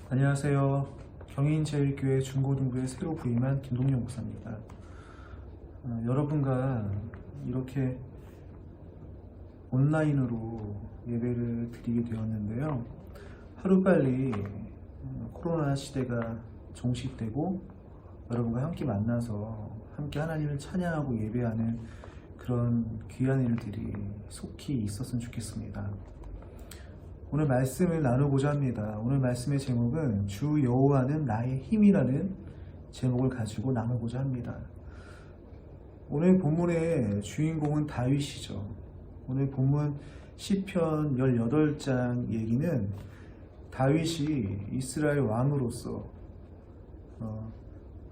안녕하세요. 경인제일교회 중고등부에 새로 부임한 김동영 목사입니다. 여러분과 이렇게 온라인으로 예배를 드리게 되었는데요. 하루빨리 코로나 시대가 종식되고 여러분과 함께 만나서 함께 하나님을 찬양하고 예배하는 그런 귀한 일들이 속히 있었으면 좋겠습니다. 오늘 말씀을 나누고자 합니다. 오늘 말씀의 제목은 주 여호와는 나의 힘이라는 제목을 가지고 나누고자 합니다. 오늘 본문의 주인공은 다윗이죠. 오늘 본문 시편 18장 얘기는 다윗이 이스라엘 왕으로서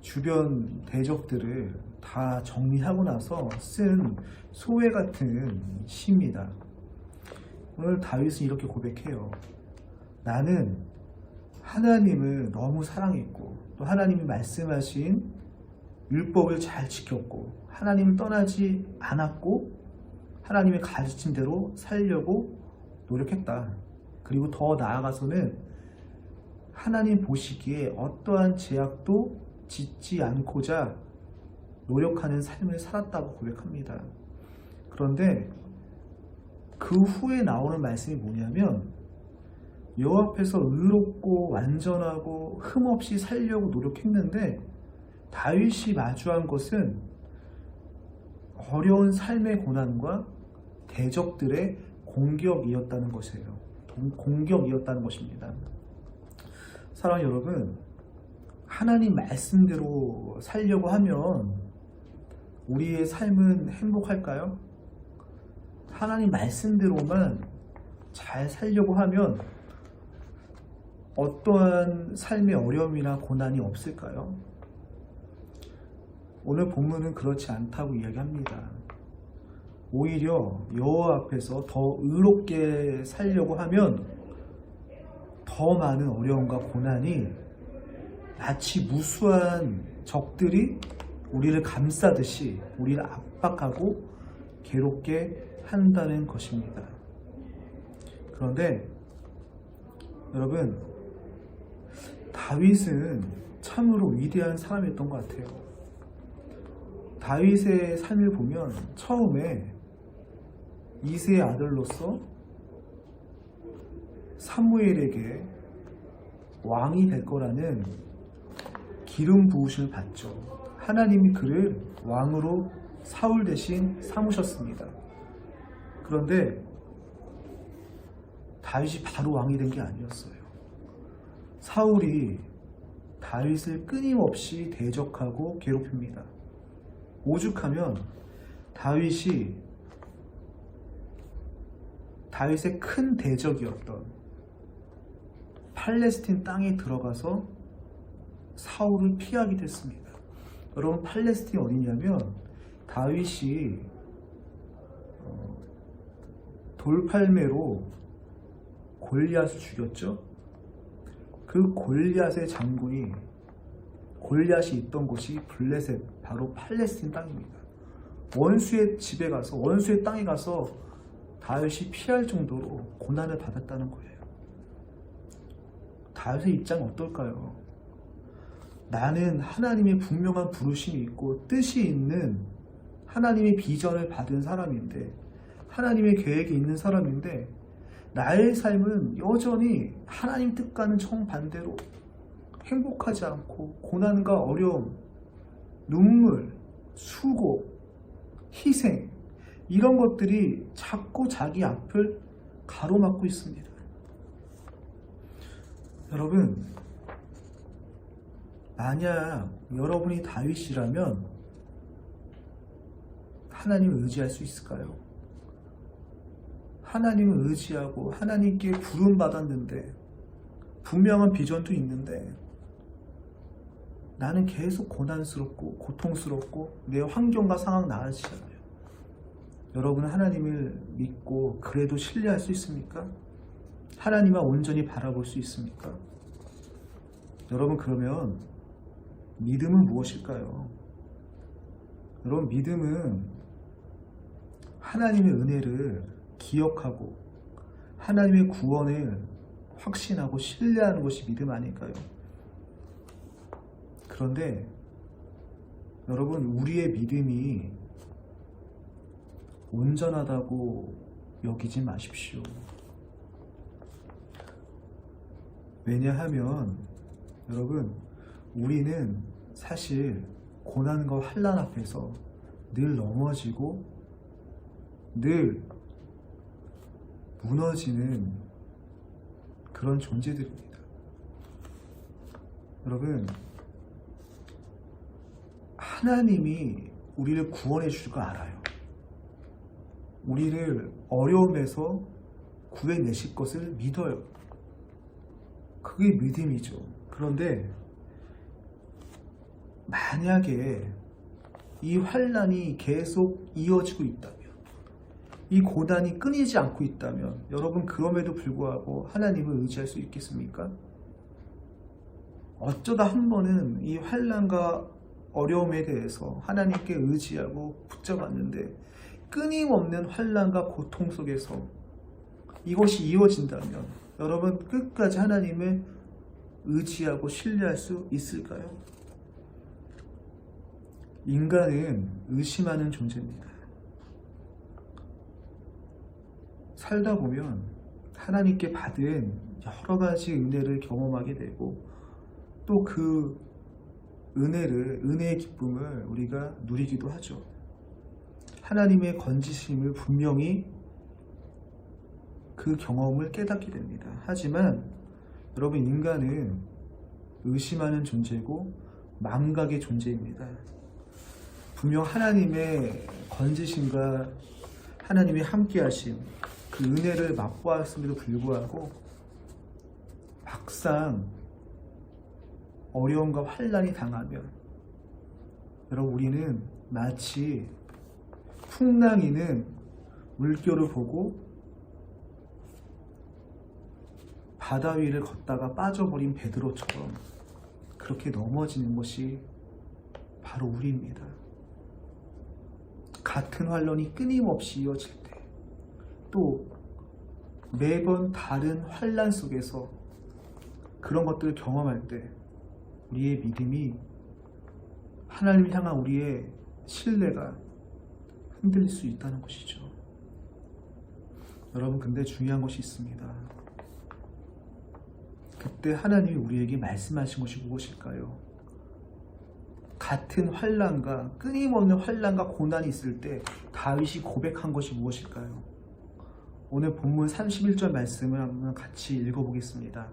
주변 대적들을 다 정리하고 나서 쓴 소회 같은 시입니다. 오늘 다윗은 이렇게 고백해요. 나는 하나님을 너무 사랑했고 또 하나님이 말씀하신 율법을 잘 지켰고 하나님을 떠나지 않았고 하나님의 가르친 대로 살려고 노력했다. 그리고 더 나아가서는 하나님 보시기에 어떠한 제약도 짓지 않고자 노력하는 삶을 살았다고 고백합니다. 그런데 그 후에 나오는 말씀이 뭐냐면 여호와 앞에서 의롭고 완전하고 흠없이 살려고 노력했는데 다윗이 마주한 것은 어려운 삶의 고난과 대적들의 공격이었다는 것이에요. 공격이었다는 것입니다. 사랑하는 여러분, 하나님 말씀대로 살려고 하면 우리의 삶은 행복할까요? 하나님 말씀대로만 잘 살려고 하면 어떠한 삶의 어려움이나 고난이 없을까요? 오늘 본문은 그렇지 않다고 이야기합니다. 오히려 여호와 앞에서 더 의롭게 살려고 하면 더 많은 어려움과 고난이 마치 무수한 적들이 우리를 감싸듯이 우리를 압박하고 괴롭게 한다는 것입니다. 그런데 여러분, 다윗은 참으로 위대한 사람이었던 것 같아요. 다윗의 삶을 보면 처음에 이새의 아들로서 사무엘에게 왕이 될 거라는 기름 부으심을 받죠. 하나님이 그를 왕으로 사울 대신 삼으셨습니다. 그런데 다윗이 바로 왕이 된 게 아니었어요. 사울이 다윗을 끊임없이 대적하고 괴롭힙니다. 오죽하면 다윗의 큰 대적이었던 팔레스틴 땅에 들어가서 사울을 피하게 됐습니다. 여러분, 팔레스틴이 어디냐면 다윗이 돌팔매로 골리앗을 죽였죠. 그 골리앗의 장군이 골리앗이 있던 곳이 블레셋, 바로 팔레스틴 땅입니다. 원수의 집에 가서, 원수의 땅에 가서 다윗이 피할 정도로 고난을 받았다는 거예요. 다윗의 입장은 어떨까요? 나는 하나님의 분명한 부르심이 있고 뜻이 있는 하나님의 비전을 받은 사람인데, 하나님의 계획이 있는 사람인데, 나의 삶은 여전히 하나님 뜻과는 정반대로 행복하지 않고 고난과 어려움, 눈물, 수고, 희생, 이런 것들이 자꾸 자기 앞을 가로막고 있습니다. 여러분, 만약 여러분이 다윗이라면 하나님을 의지할 수 있을까요? 하나님을 의지하고 하나님께 부름받았는데, 분명한 비전도 있는데, 나는 계속 고난스럽고 고통스럽고 내 환경과 상황 나아지지 않아요. 여러분은 하나님을 믿고 그래도 신뢰할 수 있습니까? 하나님만 온전히 바라볼 수 있습니까? 여러분, 그러면 믿음은 무엇일까요? 여러분, 믿음은 하나님의 은혜를 기억하고 하나님의 구원을 확신하고 신뢰하는 것이 믿음 아닐까요? 그런데 여러분, 우리의 믿음이 온전하다고 여기지 마십시오. 왜냐하면 여러분, 우리는 사실 고난과 환난 앞에서 늘 넘어지고 늘 무너지는 그런 존재들입니다. 여러분, 하나님이 우리를 구원해 주실 걸 알아요. 우리를 어려움에서 구해내실 것을 믿어요. 그게 믿음이죠. 그런데 만약에 이 환난이 계속 이어지고 있다면, 이 고난이 끊이지 않고 있다면, 여러분, 그럼에도 불구하고 하나님을 의지할 수 있겠습니까? 어쩌다 한 번은 이 환난과 어려움에 대해서 하나님께 의지하고 붙잡았는데, 끊임없는 환난과 고통 속에서 이것이 이어진다면 여러분, 끝까지 하나님을 의지하고 신뢰할 수 있을까요? 인간은 의심하는 존재입니다. 살다 보면 하나님께 받은 여러 가지 은혜를 경험하게 되고, 또 그 은혜의 기쁨을 우리가 누리기도 하죠. 하나님의 건지심을 분명히 그 경험을 깨닫게 됩니다. 하지만 여러분, 인간은 의심하는 존재고 망각의 존재입니다. 분명 하나님의 건지심과 하나님의 함께하심, 그 은혜를 맛보았음에도 불구하고 막상 어려움과 환난이 당하면 여러분 우리는 마치 풍랑이는 물결을 보고 바다 위를 걷다가 빠져버린 베드로처럼 그렇게 넘어지는 것이 바로 우리입니다. 같은 환란이 끊임없이 이어질 때, 또 매번 다른 환란 속에서 그런 것들을 경험할 때 우리의 믿음이, 하나님을 향한 우리의 신뢰가 흔들릴 수 있다는 것이죠. 여러분, 근데 중요한 것이 있습니다. 그때 하나님이 우리에게 말씀하신 것이 무엇일까요? 같은 환난과, 끊임없는 환난과 고난이 있을 때 다윗이 고백한 것이 무엇일까요? 오늘 본문 31절 말씀을 한번 같이 읽어보겠습니다.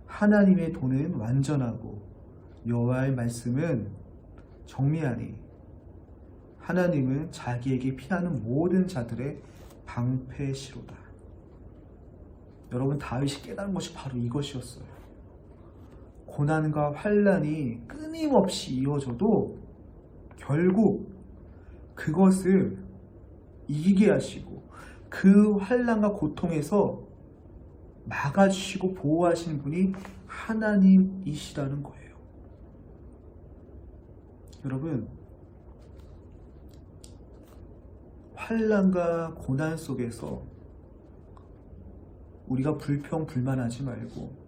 하나님의 도는 완전하고 여호와의 말씀은 정밀하니 하나님은 자기에게 피하는 모든 자들의 방패시로다. 여러분, 다윗이 깨달은 것이 바로 이것이었어요. 고난과 환난이 끊임없이 이어져도 결국 그것을 이기게 하시고 그 환난과 고통에서 막아주시고 보호하시는 분이 하나님이시라는 거예요. 여러분, 환난과 고난 속에서 우리가 불평불만하지 말고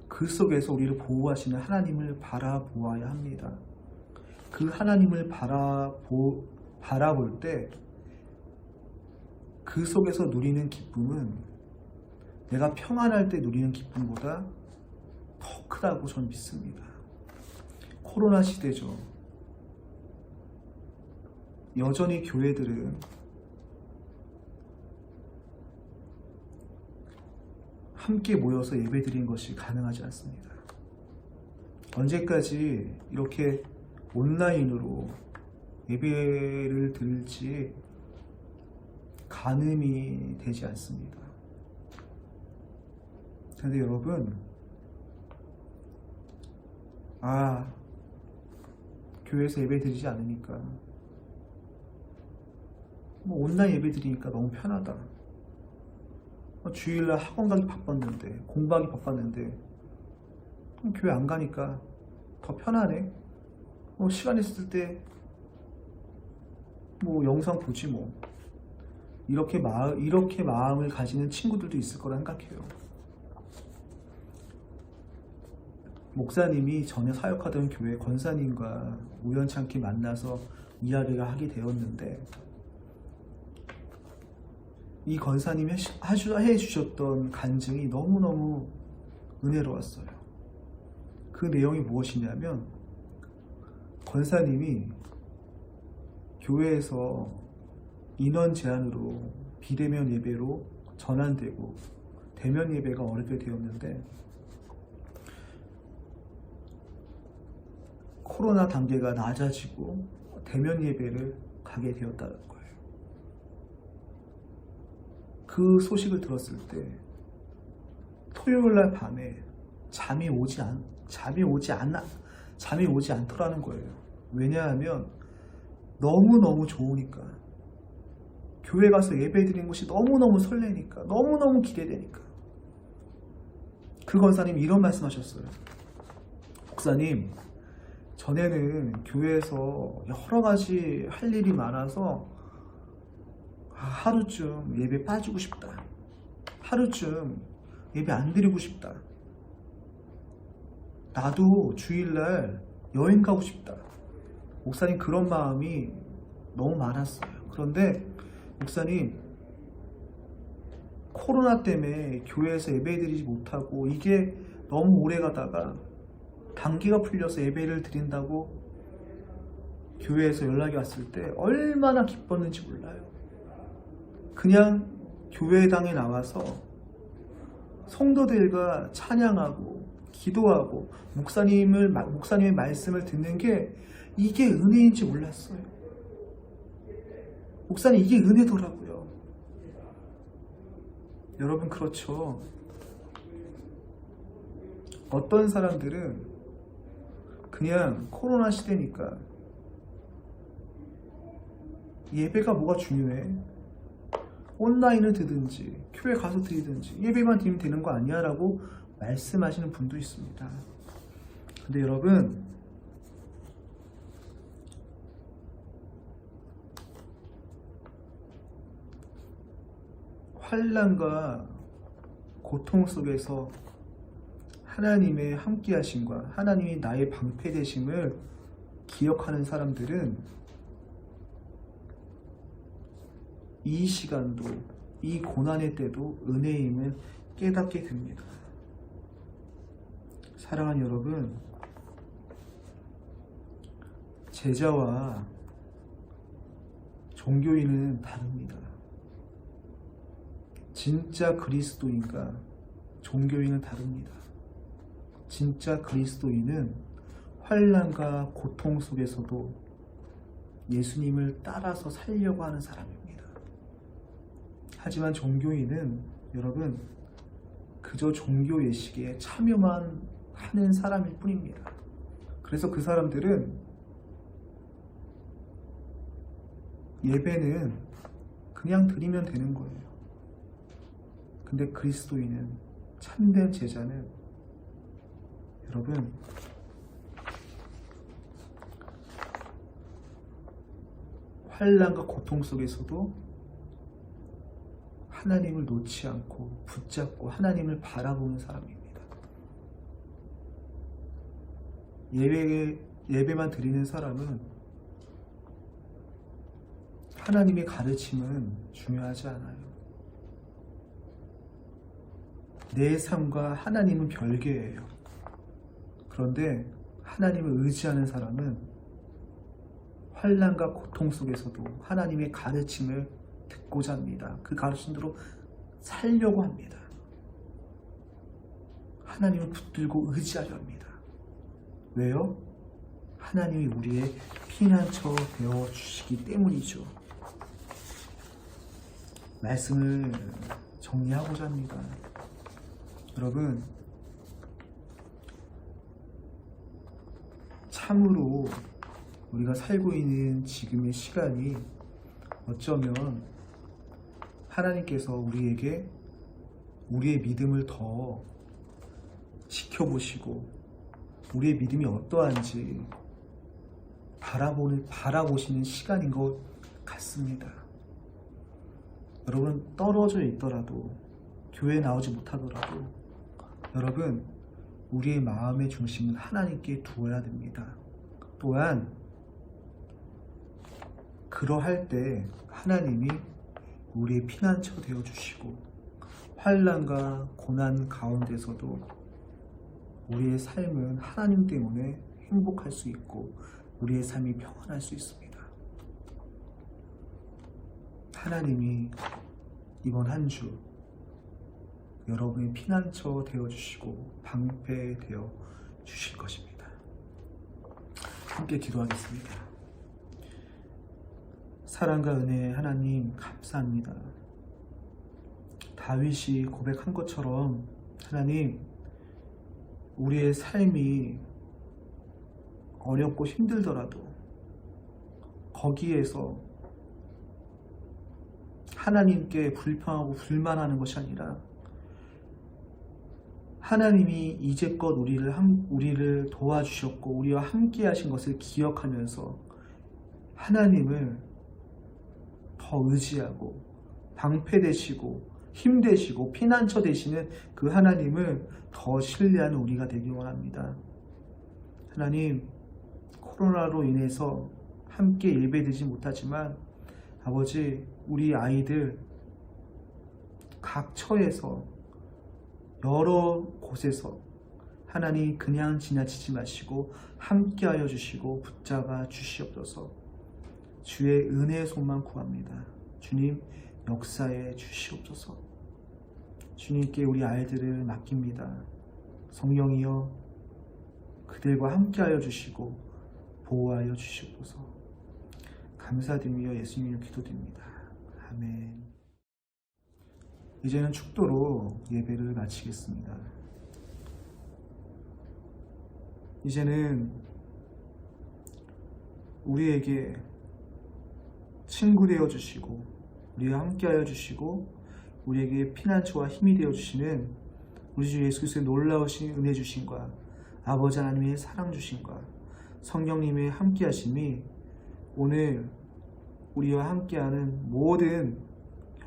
그 속에서 우리를 보호하시는 하나님을 바라보아야 합니다. 그 하나님을 바라볼 때 그 속에서 누리는 기쁨은 내가 평안할 때 누리는 기쁨보다 더 크다고 저는 믿습니다. 코로나 시대죠. 여전히 교회들은 함께 모여서 예배드리는 것이 가능하지 않습니다. 언제까지 이렇게 온라인으로 예배를 드릴지 가늠이 되지 않습니다. 그런데 여러분, 교회에서 예배 드리지 않으니까 온라인 예배 드리니까 너무 편하다. 주일날 학원 가기 바빴는데, 공부하기 바빴는데 교회 안 가니까 더 편하네. 시간 있을 때 영상 보지 뭐. 이렇게 마음을 가지는 친구들도 있을 거라 생각해요. 목사님이 전에 사역하던 교회 권사님과 우연찮게 만나서 이야기를 하게 되었는데, 이 권사님이 해주셨던 간증이 너무너무 은혜로웠어요. 그 내용이 무엇이냐면, 권사님이 교회에서 인원 제한으로 비대면 예배로 전환되고 대면 예배가 어렵게 되었는데, 코로나 단계가 낮아지고 대면 예배를 가게 되었다는 거예요. 그 소식을 들었을 때 토요일날 밤에 잠이 오지 않더라는 거예요. 왜냐하면 너무너무 좋으니까, 교회 가서 예배 드리는 것이 너무너무 설레니까, 너무너무 기대되니까. 그 권사님이 이런 말씀하셨어요. 목사님, 전에는 교회에서 여러 가지 할 일이 많아서 하루쯤 예배 빠지고 싶다. 하루쯤 예배 안 드리고 싶다. 나도 주일날 여행 가고 싶다. 목사님, 그런 마음이 너무 많았어요. 그런데 목사님, 코로나 때문에 교회에서 예배드리지 못하고 이게 너무 오래 가다가 단기가 풀려서 예배를 드린다고 교회에서 연락이 왔을 때 얼마나 기뻤는지 몰라요. 그냥 교회당에 나와서 성도들과 찬양하고 기도하고 목사님의 말씀을 듣는 게 이게 은혜인지 몰랐어요. 목사님, 이게 은혜더라고요. 여러분, 그렇죠. 어떤 사람들은 그냥 코로나 시대니까 예배가 뭐가 중요해? 온라인을 드든지 교회 가서 드리든지 예배만 드리면 되는 거 아니야? 라고 말씀하시는 분도 있습니다. 근데 여러분, 환난과 고통 속에서 하나님의 함께하심과 하나님이 나의 방패 되심을 기억하는 사람들은 이 시간도, 이 고난의 때도 은혜임을 깨닫게 됩니다. 사랑하는 여러분, 제자와 종교인은 다릅니다. 진짜 그리스도인과 종교인은 다릅니다. 진짜 그리스도인은 환난과 고통 속에서도 예수님을 따라서 살려고 하는 사람입니다. 하지만 종교인은 여러분, 그저 종교 예식에 참여만 하는 사람일 뿐입니다. 그래서 그 사람들은 예배는 그냥 드리면 되는 거예요. 근데 그리스도인은, 참된 제자는 여러분, 환난과 고통 속에서도 하나님을 놓지 않고 붙잡고 하나님을 바라보는 사람입니다. 예배만 드리는 사람은 하나님의 가르침은 중요하지 않아요. 내 삶과 하나님은 별개예요. 그런데 하나님을 의지하는 사람은 환난과 고통 속에서도 하나님의 가르침을 듣고자 합니다. 그 가르침대로 살려고 합니다. 하나님을 붙들고 의지하려 합니다. 왜요? 하나님이 우리의 피난처 되어 주시기 때문이죠. 말씀을 정리하고자 합니다. 여러분, 참으로 우리가 살고 있는 지금의 시간이 어쩌면 하나님께서 우리에게 우리의 믿음을 더 지켜보시고 우리의 믿음이 어떠한지 바라보시는 시간인 것 같습니다. 여러분, 떨어져 있더라도, 교회에 나오지 못하더라도 여러분, 우리의 마음의 중심은 하나님께 두어야 됩니다. 또한 그러할 때 하나님이 우리의 피난처 되어주시고 환난과 고난 가운데서도 우리의 삶은 하나님 때문에 행복할 수 있고 우리의 삶이 평안할 수 있습니다. 하나님이 이번 한 주 여러분의 피난처 되어주시고 방패 되어 주실 것입니다. 함께 기도하겠습니다. 사랑과 은혜의 하나님, 감사합니다. 다윗이 고백한 것처럼 하나님, 우리의 삶이 어렵고 힘들더라도 거기에서 하나님께 불평하고 불만하는 것이 아니라 하나님이 이제껏 우리를 도와주셨고 우리와 함께 하신 것을 기억하면서 하나님을 더 의지하고 방패 되시고 힘 되시고 피난처 되시는 그 하나님을 더 신뢰하는 우리가 되길 원합니다. 하나님, 코로나로 인해서 함께 예배드리지 못하지만 아버지, 우리 아이들 각 처에서 여러 곳에서 하나님 그냥 지나치지 마시고 함께하여 주시고 붙잡아 주시옵소서. 주의 은혜의 손만 구합니다. 주님, 역사해 주시옵소서. 주님께 우리 아이들을 맡깁니다. 성령이여, 그들과 함께하여 주시고 보호하여 주시옵소서. 감사드리며 예수님을 기도드립니다. 아멘. 이제는 축도로 예배를 마치겠습니다. 이제는 우리에게 친구 되어 주시고 우리와 함께하여 주시고 우리에게 피난처와 힘이 되어 주시는 우리 주 예수 그리스도의 놀라우신 은혜 주심과 아버지 하나님의 사랑 주심과 성령님의 함께하심이 오늘 우리와 함께하는 모든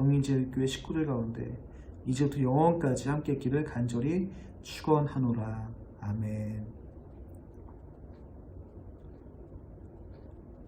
경인제일교회 식구들 가운데 이제부터 영원까지 함께했기를 간절히 축원하노라. 아멘.